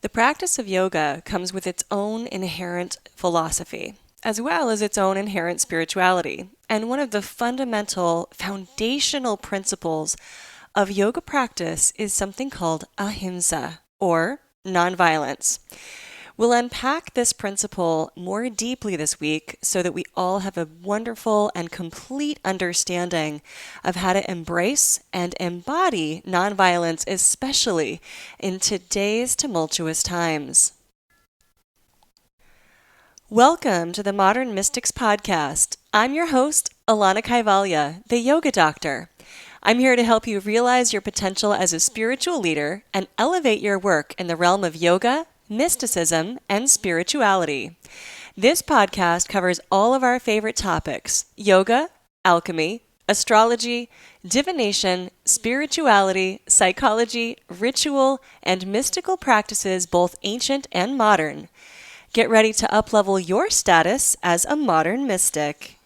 The practice of yoga comes with its own inherent philosophy, as well as its own inherent spirituality. And one of the fundamental, foundational principles of yoga practice is something called ahimsa, or nonviolence. We'll unpack this principle more deeply this week so that we all have a wonderful and complete understanding of how to embrace and embody nonviolence, especially in today's tumultuous times. Welcome to the Modern Mystics Podcast. I'm your host, Alana Kaivalya, the Yoga Doctor. I'm here to help you realize your potential as a spiritual leader and elevate your work in the realm of yoga, mysticism, and spirituality. This podcast covers all of our favorite topics: yoga, alchemy, astrology, divination, spirituality, psychology, ritual, and mystical practices, both ancient and modern. Get ready to uplevel your status as a modern mystic.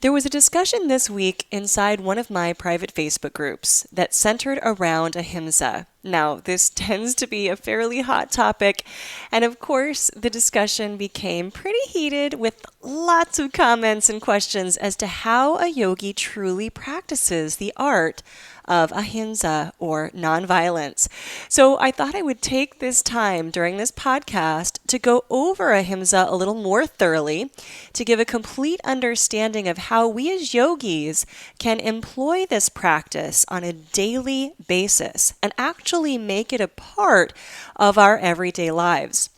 There was a discussion this week inside one of my private Facebook groups that centered around ahimsa. Now, this tends to be a fairly hot topic, and of course, the discussion became pretty heated with lots of comments and questions as to how a yogi truly practices the art of ahimsa, or nonviolence. So I thought I would take this time during this podcast to go over ahimsa a little more thoroughly, to give a complete understanding of how we as yogis can employ this practice on a daily basis and actually make it a part of our everyday lives.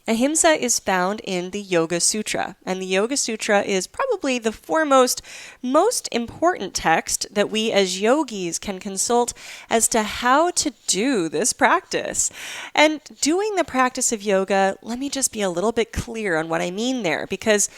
Ahimsa is found in the Yoga Sutra, and the Yoga Sutra is probably the foremost, most important text that we as yogis can consult as to how to do this practice. And doing the practice of yoga, let me just be a little bit clear on what I mean there, because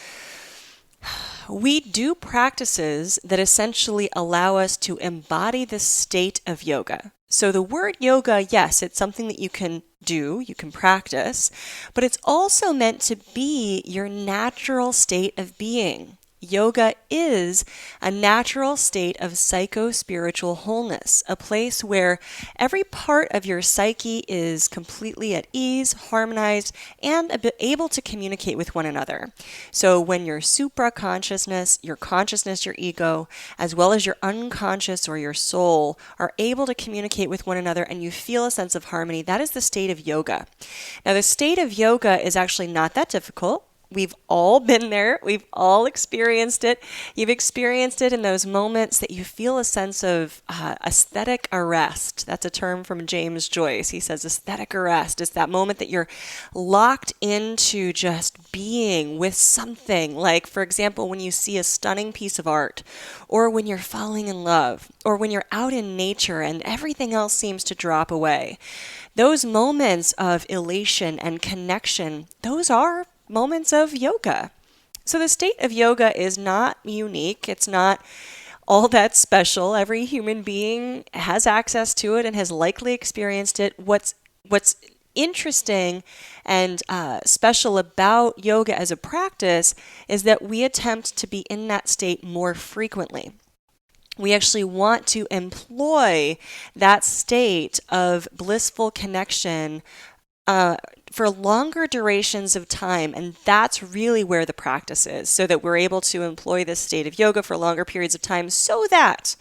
we do practices that essentially allow us to embody the state of yoga. So the word yoga, yes, it's something that you can do, you can practice, but it's also meant to be your natural state of being. Yoga is a natural state of psycho-spiritual wholeness, a place where every part of your psyche is completely at ease, harmonized, and able to communicate with one another. So when your supra-consciousness, your consciousness, your ego, as well as your unconscious or your soul are able to communicate with one another and you feel a sense of harmony, that is the state of yoga. Now, the state of yoga is actually not that difficult. We've all been there. We've all experienced it. You've experienced it in those moments that you feel a sense of aesthetic arrest. That's a term from James Joyce. He says aesthetic arrest is that moment that you're locked into just being with something. Like, for example, when you see a stunning piece of art, or when you're falling in love, or when you're out in nature and everything else seems to drop away. Those moments of elation and connection, those are moments of yoga. So the state of yoga is not unique. It's not all that special. Every human being has access to it and has likely experienced it. What's interesting and special about yoga as a practice is that we attempt to be in that state more frequently. We actually want to employ that state of blissful connection for longer durations of time, and that's really where the practice is, so that we're able to employ this state of yoga for longer periods of time so that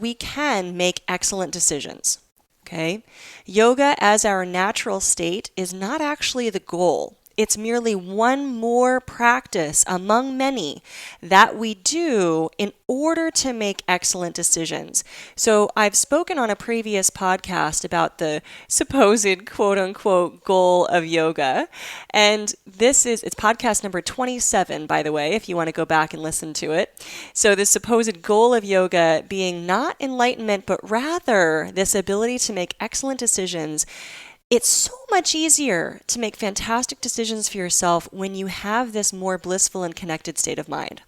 we can make excellent decisions. Okay? Yoga as our natural state is not actually the goal. It's merely one more practice among many that we do in order to make excellent decisions. So I've spoken on a previous podcast about the supposed quote-unquote goal of yoga. And it's podcast number 27, by the way, if you want to go back and listen to it. So the supposed goal of yoga being not enlightenment, but rather this ability to make excellent decisions. It's so much easier to make fantastic decisions for yourself when you have this more blissful and connected state of mind.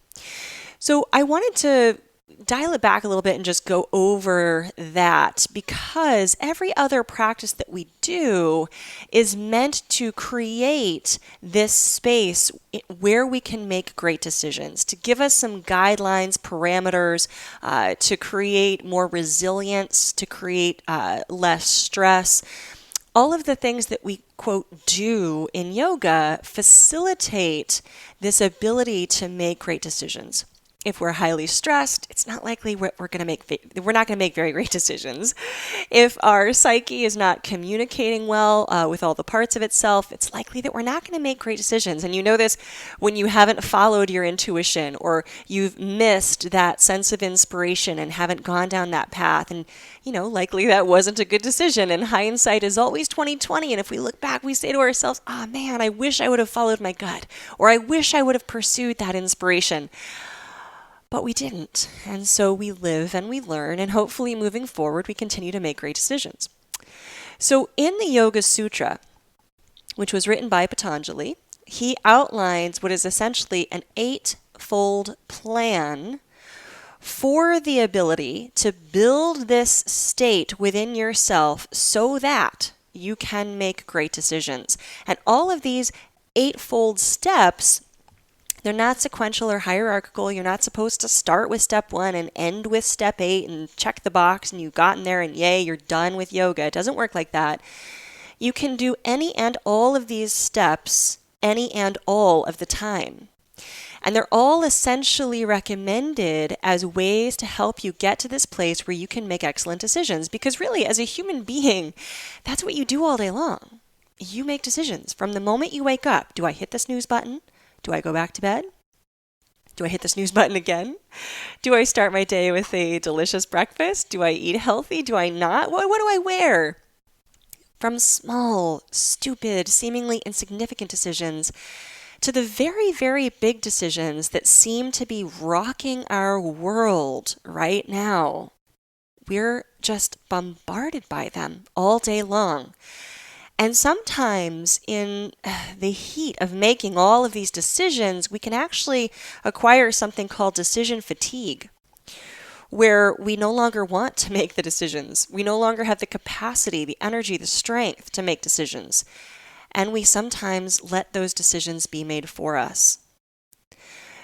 So I wanted to dial it back a little bit and just go over that, because every other practice that we do is meant to create this space where we can make great decisions, to give us some guidelines, parameters, to create more resilience, to create less stress. All of the things that we, quote, do in yoga facilitate this ability to make great decisions. If we're highly stressed, it's not likely we're not going to make very great decisions. If our psyche is not communicating well with all the parts of itself, it's likely that we're not going to make great decisions. And you know this when you haven't followed your intuition, or you've missed that sense of inspiration and haven't gone down that path. And, likely that wasn't a good decision. And hindsight is always 20/20. And if we look back, we say to ourselves, oh man, I wish I would have followed my gut, or I wish I would have pursued that inspiration. But we didn't. And so we live and we learn, and hopefully moving forward, we continue to make great decisions. So in the Yoga Sutra, which was written by Patanjali, he outlines what is essentially an 8-fold plan for the ability to build this state within yourself so that you can make great decisions. And all of these 8-fold steps, they're not sequential or hierarchical. You're not supposed to start with step 1 and end with step 8 and check the box and you've gotten there and yay, you're done with yoga. It doesn't work like that. You can do any and all of these steps any and all of the time. And they're all essentially recommended as ways to help you get to this place where you can make excellent decisions. Because really, as a human being, that's what you do all day long. You make decisions. From the moment you wake up, do I hit the snooze button? Do I go back to bed? Do I hit the snooze button again? Do I start my day with a delicious breakfast? Do I eat healthy? Do I not? What do I wear? From small, stupid, seemingly insignificant decisions to the very, very big decisions that seem to be rocking our world right now. We're just bombarded by them all day long. And sometimes in the heat of making all of these decisions, we can actually acquire something called decision fatigue, where we no longer want to make the decisions. We no longer have the capacity, the energy, the strength to make decisions. And we sometimes let those decisions be made for us.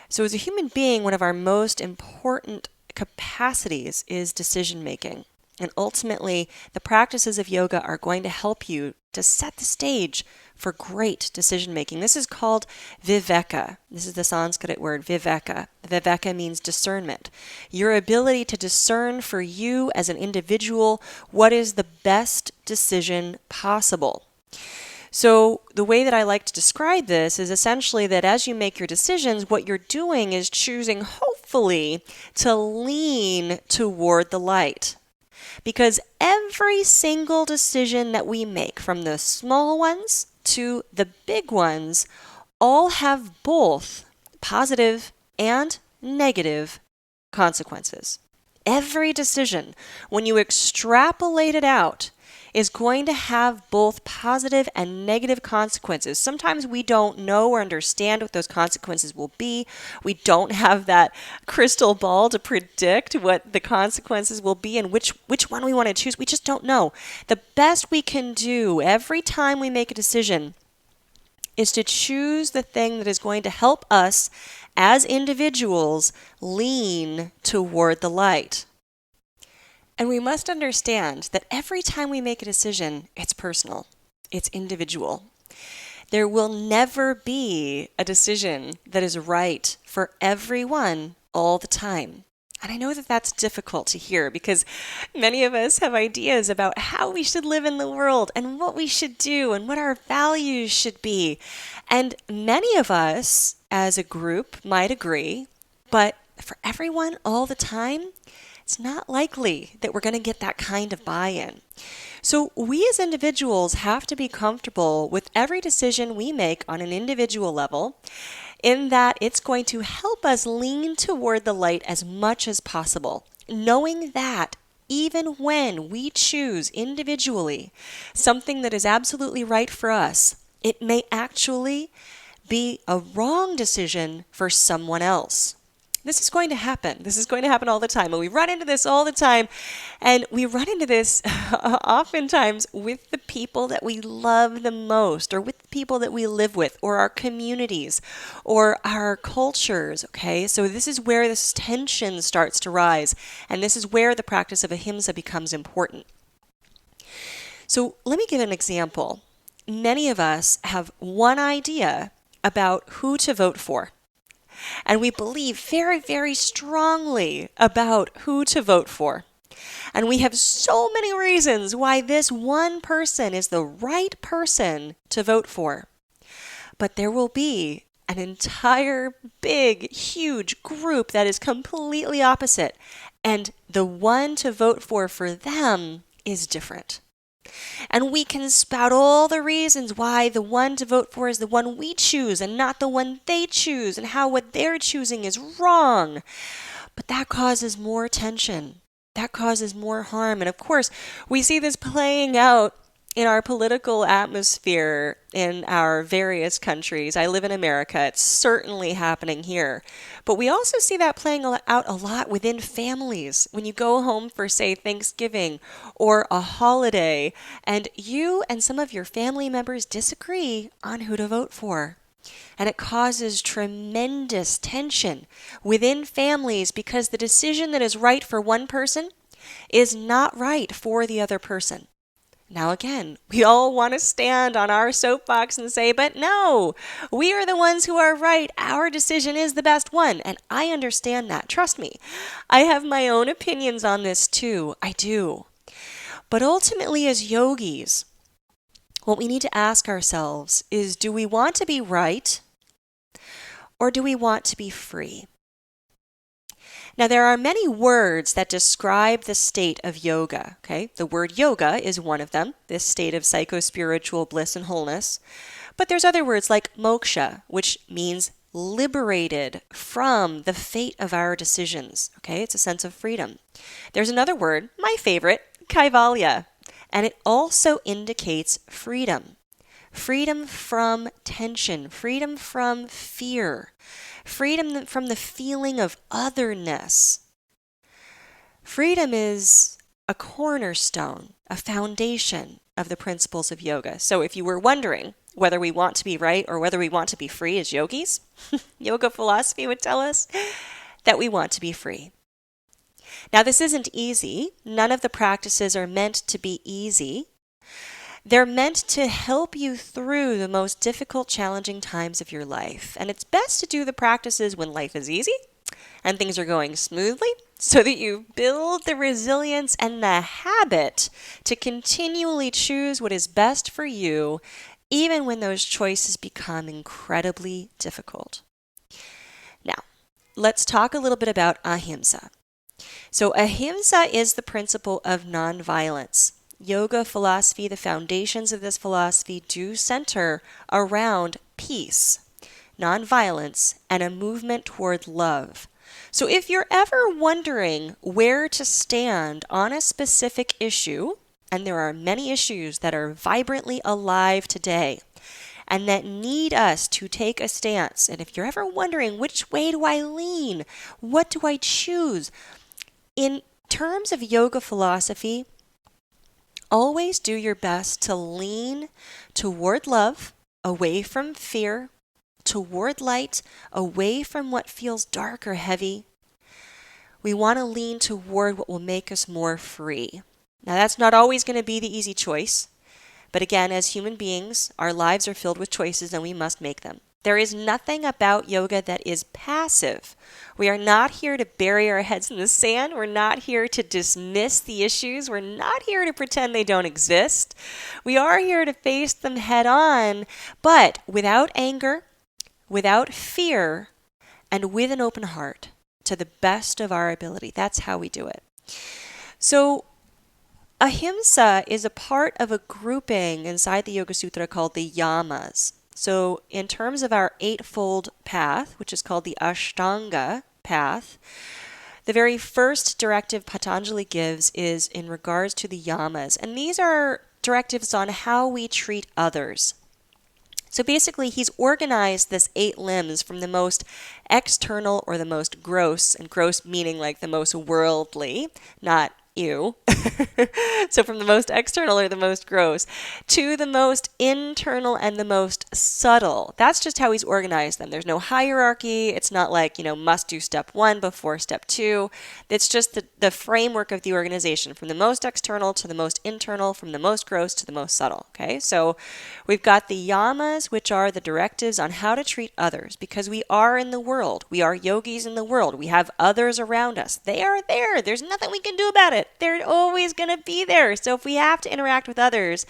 So as a human being, one of our most important capacities is decision making. And ultimately, the practices of yoga are going to help you to set the stage for great decision making. This is called viveka. This is the Sanskrit word viveka. Viveka means discernment. Your ability to discern for you as an individual what is the best decision possible. So the way that I like to describe this is essentially that as you make your decisions, what you're doing is choosing, hopefully, to lean toward the light. Because every single decision that we make, from the small ones to the big ones, all have both positive and negative consequences. Every decision, when you extrapolate it out, is going to have both positive and negative consequences. Sometimes we don't know or understand what those consequences will be. We don't have that crystal ball to predict what the consequences will be and which one we want to choose. We just don't know. The best we can do every time we make a decision is to choose the thing that is going to help us as individuals lean toward the light. And we must understand that every time we make a decision, it's personal, it's individual. There will never be a decision that is right for everyone all the time. And I know that that's difficult to hear because many of us have ideas about how we should live in the world and what we should do and what our values should be. And many of us as a group might agree, but for everyone all the time, it's not likely that we're going to get that kind of buy-in. So we as individuals have to be comfortable with every decision we make on an individual level, in that it's going to help us lean toward the light as much as possible, knowing that even when we choose individually something that is absolutely right for us, it may actually be a wrong decision for someone else. This is going to happen. This is going to happen all the time. And we run into this all the time. And we run into this oftentimes with the people that we love the most, or with the people that we live with, or our communities, or our cultures. Okay, so this is where this tension starts to rise. And this is where the practice of ahimsa becomes important. So let me give an example. Many of us have one idea about who to vote for. And we believe very, very strongly about who to vote for. And we have so many reasons why this one person is the right person to vote for. But there will be an entire big, huge group that is completely opposite. And the one to vote for them is different. And we can spout all the reasons why the one to vote for is the one we choose and not the one they choose, and how what they're choosing is wrong. But that causes more tension. That causes more harm. And of course, we see this playing out in our political atmosphere in our various countries. I live in America. It's certainly happening here. But we also see that playing out a lot within families. When you go home for, say, Thanksgiving or a holiday, and you and some of your family members disagree on who to vote for. And it causes tremendous tension within families because the decision that is right for one person is not right for the other person. Now again, we all want to stand on our soapbox and say, but no, we are the ones who are right. Our decision is the best one. And I understand that. Trust me. I have my own opinions on this too. I do. But ultimately, as yogis, what we need to ask ourselves is, do we want to be right, or do we want to be free? Now, there are many words that describe the state of yoga, okay? The word yoga is one of them, this state of psycho-spiritual bliss and wholeness. But there's other words like moksha, which means liberated from the fate of our decisions, okay? It's a sense of freedom. There's another word, my favorite, kaivalya, and it also indicates freedom. Freedom from tension, freedom from fear, freedom from the feeling of otherness. Freedom is a cornerstone, a foundation of the principles of yoga. So if you were wondering whether we want to be right or whether we want to be free as yogis, yoga philosophy would tell us that we want to be free. Now, this isn't easy. None of the practices are meant to be easy. They're meant to help you through the most difficult, challenging times of your life. And it's best to do the practices when life is easy and things are going smoothly, so that you build the resilience and the habit to continually choose what is best for you, even when those choices become incredibly difficult. Now, let's talk a little bit about ahimsa. So ahimsa is the principle of nonviolence. Yoga philosophy, the foundations of this philosophy do center around peace, nonviolence, and a movement toward love. So if you're ever wondering where to stand on a specific issue, and there are many issues that are vibrantly alive today and that need us to take a stance, and if you're ever wondering which way do I lean, what do I choose, in terms of yoga philosophy, always do your best to lean toward love, away from fear, toward light, away from what feels dark or heavy. We want to lean toward what will make us more free. Now, that's not always going to be the easy choice. But again, as human beings, our lives are filled with choices and we must make them. There is nothing about yoga that is passive. We are not here to bury our heads in the sand. We're not here to dismiss the issues. We're not here to pretend they don't exist. We are here to face them head on, but without anger, without fear, and with an open heart to the best of our ability. That's how we do it. So ahimsa is a part of a grouping inside the Yoga Sutra called the yamas. So in terms of our eightfold path, which is called the Ashtanga path, the very first directive Patanjali gives is in regards to the yamas. And these are directives on how we treat others. So basically, he's organized this 8 limbs from the most external or the most gross, and gross meaning like the most worldly, not ew. So from the most external or the most gross to the most internal and the most subtle. That's just how he's organized them. There's no hierarchy. It's not like, must do step 1 before step 2. It's just the framework of the organization from the most external to the most internal, from the most gross to the most subtle. Okay, so we've got the yamas, which are the directives on how to treat others, because we are in the world. We are yogis in the world. We have others around us. They are there. There's nothing we can do about it. They're always going to be there. So if we have to interact with others,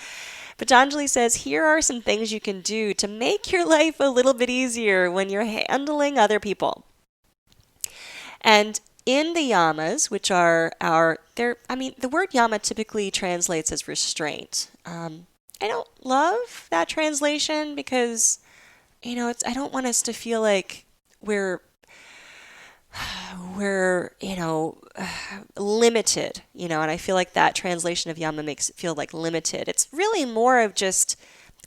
Patanjali says, here are some things you can do to make your life a little bit easier when you're handling other people. And in the yamas, which are the word yama typically translates as restraint. I don't love that translation because, I don't want us to feel like we're limited, and I feel like that translation of yama makes it feel like limited. It's really more of just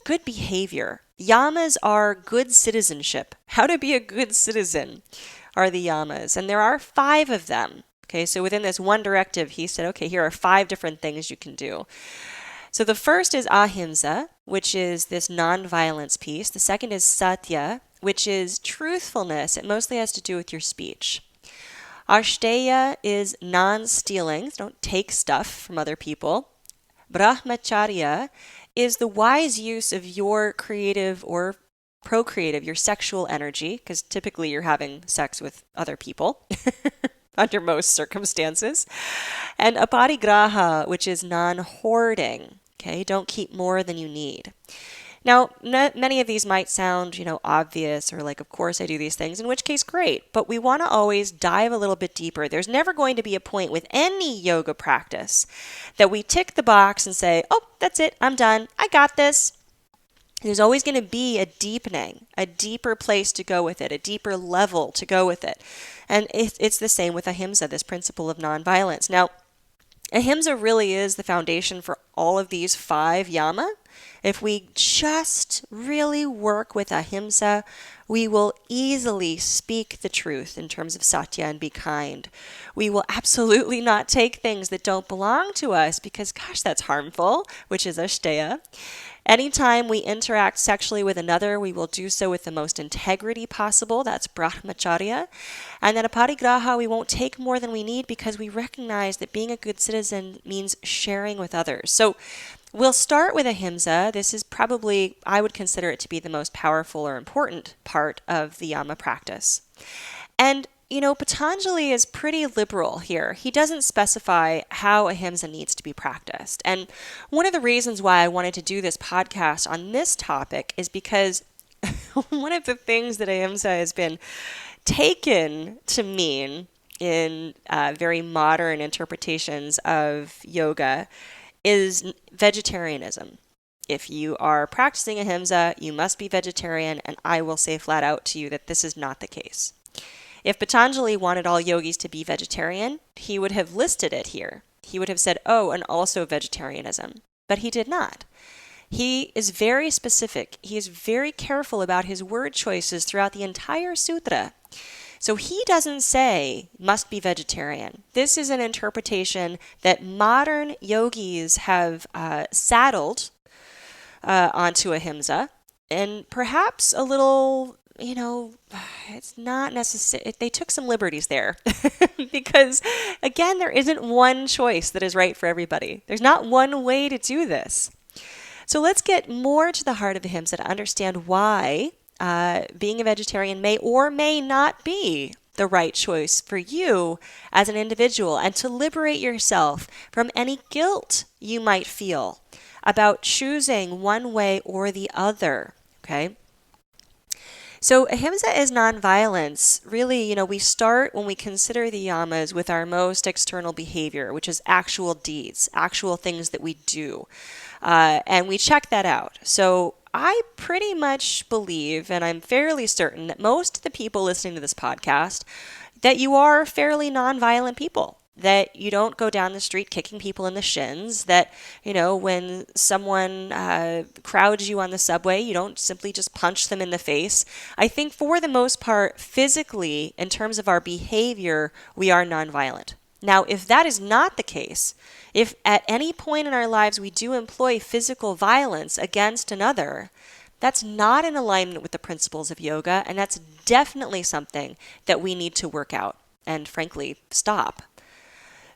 good behavior. Yamas are good citizenship. How to be a good citizen are the yamas, and there are 5 of them. Okay, so within this one directive, he said, okay, here are 5 different things you can do. So the first is ahimsa, which is this nonviolence piece. The second is satya, which is truthfulness. It mostly has to do with your speech. Ashdeya is non-stealing. So don't take stuff from other people. Brahmacharya is the wise use of your creative or procreative, your sexual energy, because typically you're having sex with other people under most circumstances. And aparigraha, which is non-hoarding. Okay, don't keep more than you need. Now, many of these might sound, obvious or like, of course I do these things, in which case, great. But we want to always dive a little bit deeper. There's never going to be a point with any yoga practice that we tick the box and say, oh, that's it, I'm done, I got this. There's always going to be a deepening, a deeper place to go with it, a deeper level to go with it. And it's the same with ahimsa, this principle of nonviolence. Now, ahimsa really is the foundation for all of these 5 yama. If we just really work with ahimsa, we will easily speak the truth in terms of satya and be kind. We will absolutely not take things that don't belong to us because, gosh, that's harmful, which is ashdeya. Anytime we interact sexually with another, we will do so with the most integrity possible. That's brahmacharya. And then aparigraha, we won't take more than we need because we recognize that being a good citizen means sharing with others. So we'll start with ahimsa. This is probably, I would consider it to be the most powerful or important part of the yama practice. And Patanjali is pretty liberal here. He doesn't specify how ahimsa needs to be practiced. And one of the reasons why I wanted to do this podcast on this topic is because one of the things that ahimsa has been taken to mean in very modern interpretations of yoga is vegetarianism. If you are practicing ahimsa, you must be vegetarian, and I will say flat out to you that this is not the case. If Patanjali wanted all yogis to be vegetarian, he would have listed it here. He would have said, oh, and also vegetarianism. But he did not. He is very specific. He is very careful about his word choices throughout the entire sutra. So he doesn't say, must be vegetarian. This is an interpretation that modern yogis have saddled onto ahimsa, and perhaps a little, it's not necessary. They took some liberties there because, again, there isn't one choice that is right for everybody. There's not one way to do this. So let's get more to the heart of ahimsa to understand why being a vegetarian may or may not be the right choice for you as an individual, and to liberate yourself from any guilt you might feel about choosing one way or the other. Okay? So ahimsa is nonviolence. Really, we start when we consider the yamas with our most external behavior, which is actual deeds, actual things that we do. And we check that out. So I pretty much believe, and I'm fairly certain, that most of the people listening to this podcast, that you are fairly nonviolent people. that you don't go down the street kicking people in the shins, that, when someone crowds you on the subway, you don't simply just punch them in the face. I think for the most part, physically, in terms of our behavior, we are nonviolent. Now, if that is not the case, if at any point in our lives we do employ physical violence against another, that's not in alignment with the principles of yoga, and that's definitely something that we need to work out and, frankly, stop.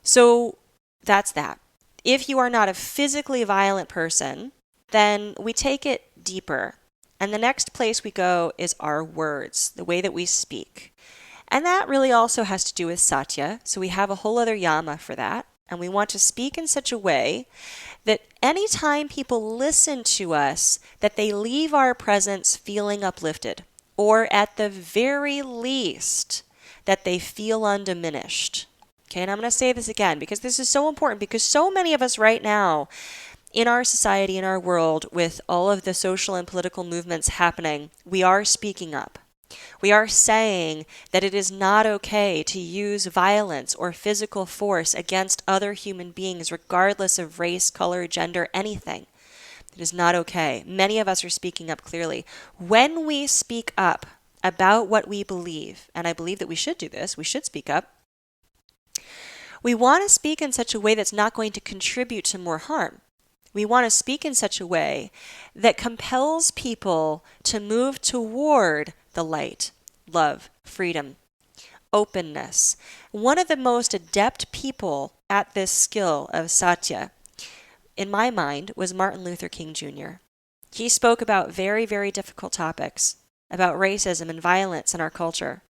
So that's that. If you are not a physically violent person, then we take it deeper. And the next place we go is our words, the way that we speak. And that really also has to do with satya. So we have a whole other yama for that. And we want to speak in such a way that anytime people listen to us, that they leave our presence feeling uplifted, or at the very least, that they feel undiminished. Okay, and I'm going to say this again because this is so important, because so many of us right now in our society, in our world, with all of the social and political movements happening, we are speaking up. We are saying that it is not okay to use violence or physical force against other human beings, regardless of race, color, gender, anything. It is not okay. Many of us are speaking up clearly. When we speak up about what we believe, and I believe that we should do this, we should speak up, we want to speak in such a way that's not going to contribute to more harm. We want to speak in such a way that compels people to move toward the light, love, freedom, openness. One of the most adept people at this skill of satya, in my mind, was Martin Luther King Jr. He spoke about very, very difficult topics, about racism and violence in our culture.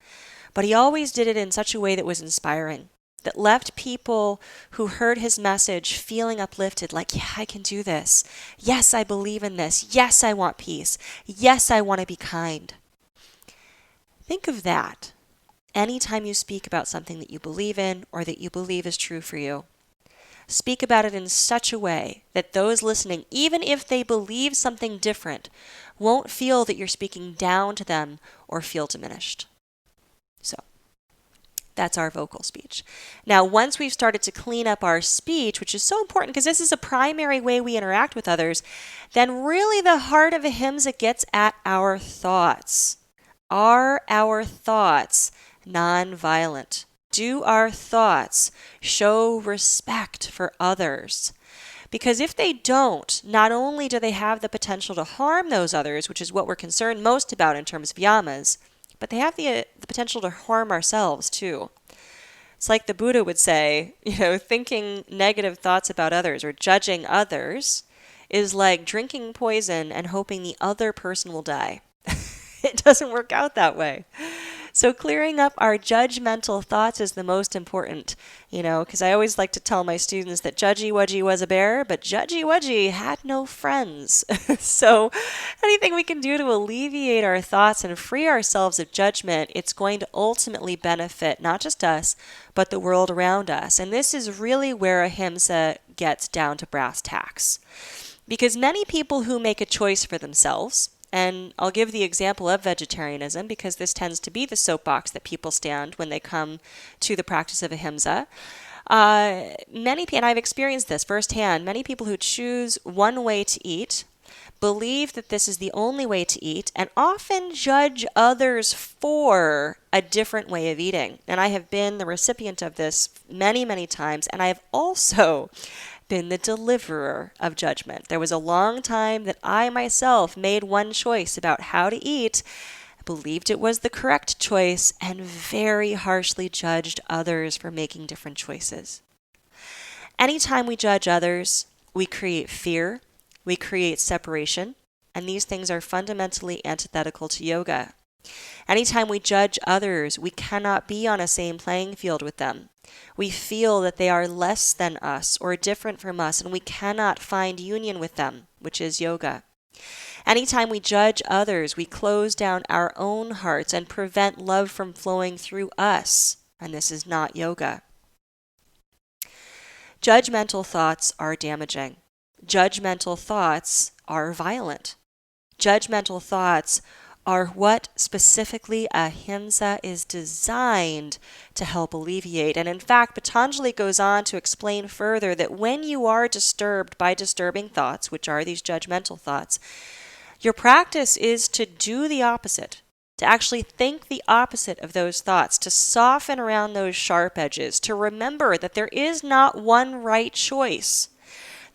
But he always did it in such a way that was inspiring, that left people who heard his message feeling uplifted, like, yeah, I can do this. Yes, I believe in this. Yes, I want peace. Yes, I want to be kind. Think of that anytime you speak about something that you believe in or that you believe is true for you. Speak about it in such a way that those listening, even if they believe something different, won't feel that you're speaking down to them or feel diminished. So that's our vocal speech. Now, once we've started to clean up our speech, which is so important because this is a primary way we interact with others, then really the heart of Ahimsa gets at our thoughts. Are our thoughts nonviolent? Do our thoughts show respect for others? Because if they don't, not only do they have the potential to harm those others, which is what we're concerned most about in terms of yamas, but they have the potential to harm ourselves too. It's like the Buddha would say, thinking negative thoughts about others or judging others is like drinking poison and hoping the other person will die. It doesn't work out that way. So clearing up our judgmental thoughts is the most important, because I always like to tell my students that Judgy Wudgy was a bear, but Judgy Wudgy had no friends. So anything we can do to alleviate our thoughts and free ourselves of judgment, it's going to ultimately benefit not just us, but the world around us. And this is really where Ahimsa gets down to brass tacks. Because many people who make a choice for themselves, and I'll give the example of vegetarianism because this tends to be the soapbox that people stand when they come to the practice of Ahimsa. And I've experienced this firsthand, many people who choose one way to eat believe that this is the only way to eat and often judge others for a different way of eating. And I have been the recipient of this many, many times, and I have also been the deliverer of judgment. There was a long time that I myself made one choice about how to eat, believed it was the correct choice, and very harshly judged others for making different choices. Anytime we judge others, we create fear, we create separation, and these things are fundamentally antithetical to yoga. Anytime we judge others, we cannot be on a same playing field with them. We feel that they are less than us or different from us, and we cannot find union with them, which is yoga. Anytime we judge others, we close down our own hearts and prevent love from flowing through us, and this is not yoga. Judgmental thoughts are damaging. Judgmental thoughts are violent. Judgmental thoughts are what specifically Ahimsa is designed to help alleviate. And in fact, Patanjali goes on to explain further that when you are disturbed by disturbing thoughts, which are these judgmental thoughts, your practice is to do the opposite, to actually think the opposite of those thoughts, to soften around those sharp edges, to remember that there is not one right choice,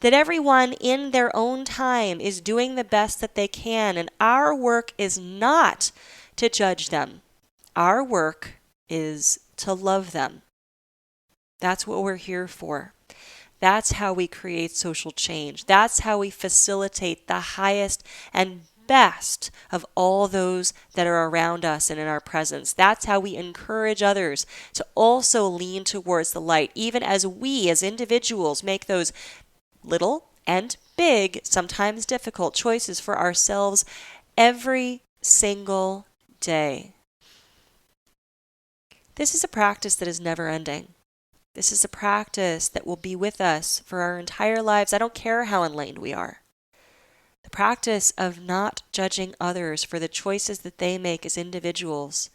that everyone in their own time is doing the best that they can, and our work is not to judge them. Our work is to love them. That's what we're here for. That's how we create social change. That's how we facilitate the highest and best of all those that are around us and in our presence. That's how we encourage others to also lean towards the light, even as we as individuals make those little and big, sometimes difficult choices for ourselves every single day. This is a practice that is never ending. This is a practice that will be with us for our entire lives. I don't care how enlightened we are. The practice of not judging others for the choices that they make as individuals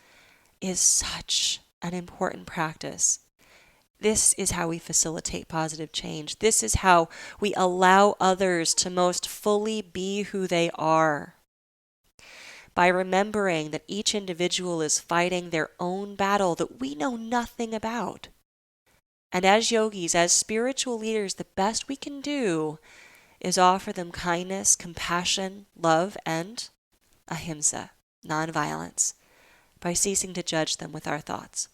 is such an important practice. This is how we facilitate positive change. This is how we allow others to most fully be who they are. By remembering that each individual is fighting their own battle that we know nothing about. And as yogis, as spiritual leaders, the best we can do is offer them kindness, compassion, love, and ahimsa, nonviolence, by ceasing to judge them with our thoughts.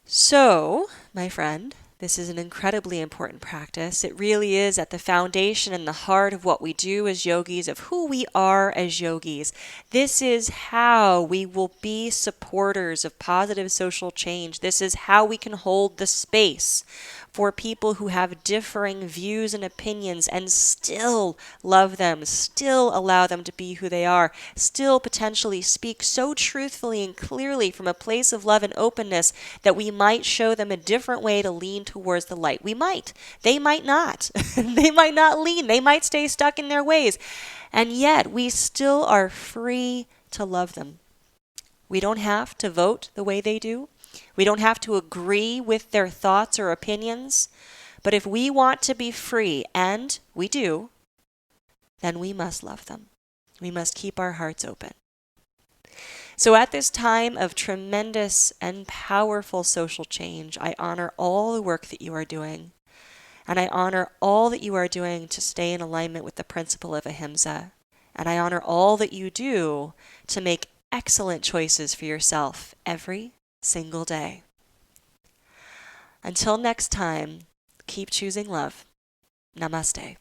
So, my friend, this is an incredibly important practice. It really is at the foundation and the heart of what we do as yogis, of who we are as yogis. This is how we will be supporters of positive social change. This is how we can hold the space for people who have differing views and opinions and still love them, still allow them to be who they are, still potentially speak so truthfully and clearly from a place of love and openness that we might show them a different way to lean towards the light. We might. They might not. They might not lean. They might stay stuck in their ways. And yet we still are free to love them. We don't have to vote the way they do. We don't have to agree with their thoughts or opinions. But if we want to be free, and we do, then we must love them. We must keep our hearts open. So at this time of tremendous and powerful social change, I honor all the work that you are doing. And I honor all that you are doing to stay in alignment with the principle of Ahimsa. And I honor all that you do to make excellent choices for yourself every single day. Until next time, keep choosing love. Namaste.